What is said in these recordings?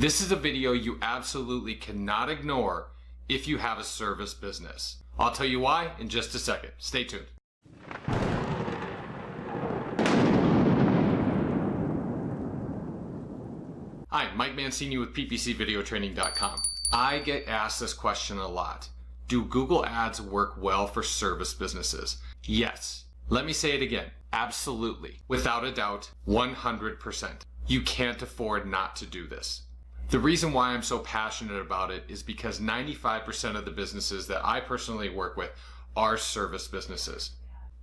This is a video you absolutely cannot ignore if you have a service business. I'll tell you why in just a second. Stay tuned. Hi, Mike Mancini with ppcvideotraining.com. I get asked this question a lot. Do Google Ads work well for service businesses? Yes. Let me say it again. Absolutely. Without a doubt, 100%. You can't afford not to do this. The reason why I'm so passionate about it is because 95% of the businesses that I personally work with are service businesses.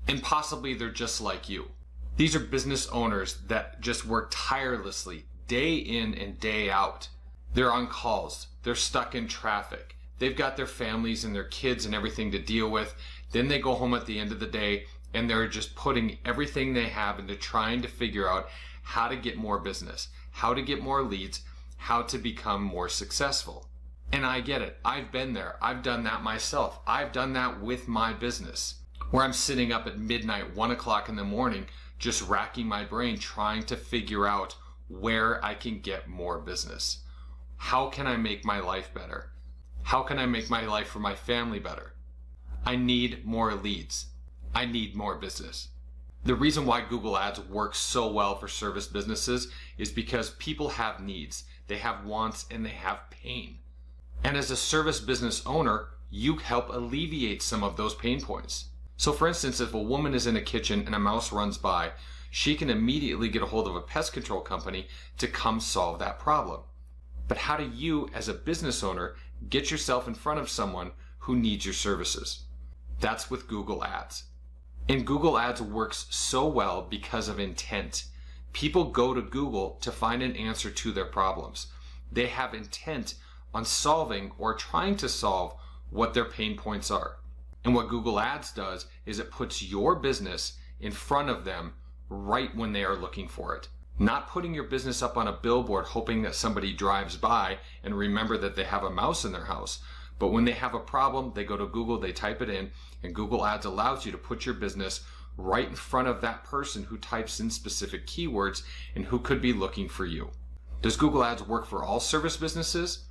And possibly they're just like you. These are business owners that just work tirelessly, day in and day out. They're on calls. They're stuck in traffic. They've got their families and their kids and everything to deal with. Then they go home at the end of the day and they're just putting everything they have into trying to figure out how to get more business, how to get more leads, how to become more successful. And I get it. I've been there. I've done that myself. I've done that with my business, where I'm sitting up at midnight, 1 o'clock in the morning, just racking my brain trying to figure out where I can get more business. How can I make my life better? How can I make my life for my family better? I need more leads. I need more business. The reason why Google Ads works so well for service businesses is because people have needs, they have wants, and they have pain. And as a service business owner, you help alleviate some of those pain points. So for instance, if a woman is in a kitchen and a mouse runs by, she can immediately get a hold of a pest control company to come solve that problem. But how do you, as a business owner, get yourself in front of someone who needs your services? That's with Google Ads. And Google Ads works so well because of intent. People go to Google to find an answer to their problems. They have intent on solving or trying to solve what their pain points are. And what Google Ads does is it puts your business in front of them right when they are looking for it. Not putting your business up on a billboard hoping that somebody drives by and remember that they have a mouse in their house. But when they have a problem, they go to Google, they type it in, and Google Ads allows you to put your business right in front of that person who types in specific keywords and who could be looking for you. Does Google Ads work for all service businesses?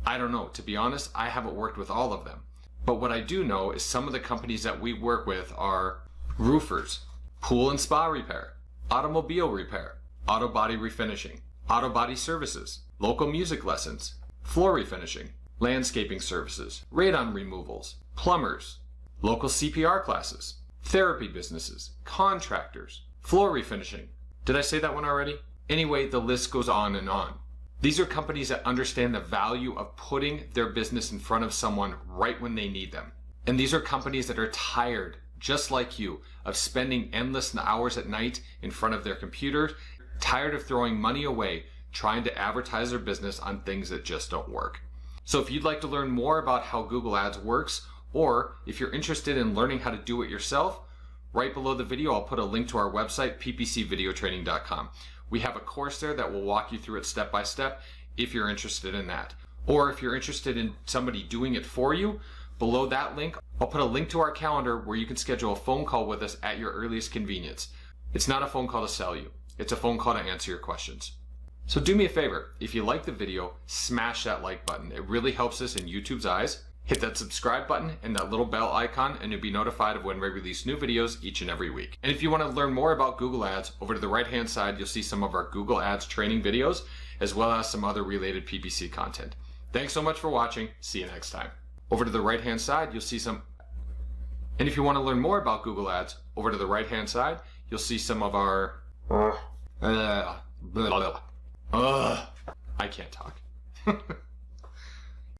I don't know. To be honest, I haven't worked with all of them. But what I do know is some of the companies that we work with are roofers, pool and spa repair, automobile repair, auto body refinishing, auto body services, local music lessons, floor refinishing, landscaping services, radon removals, plumbers, local CPR classes, therapy businesses, contractors, floor refinishing. Did I say that one already? Anyway, the list goes on and on. These are companies that understand the value of putting their business in front of someone right when they need them. And these are companies that are tired, just like you, of spending endless hours at night in front of their computers, tired of throwing money away trying to advertise their business on things that just don't work. So if you'd like to learn more about how Google Ads works, or if you're interested in learning how to do it yourself, right below the video I'll put a link to our website, ppcvideotraining.com. We have a course there that will walk you through it step by step if you're interested in that. Or if you're interested in somebody doing it for you, below that link I'll put a link to our calendar where you can schedule a phone call with us at your earliest convenience. It's not a phone call to sell you. It's a phone call to answer your questions. So do me a favor, if you like the video, smash that like button. It really helps us in YouTube's eyes. Hit that subscribe button and that little bell icon and you'll be notified of when we release new videos each and every week. And if you want to learn more about Google Ads, over to the right hand side you'll see some of our Google Ads training videos as well as some other related PPC content. Thanks so much for watching. See you next time. Over to the right hand side you'll see some, and if you want to learn more about Google Ads, over to the right hand side you'll see some of our I can't talk.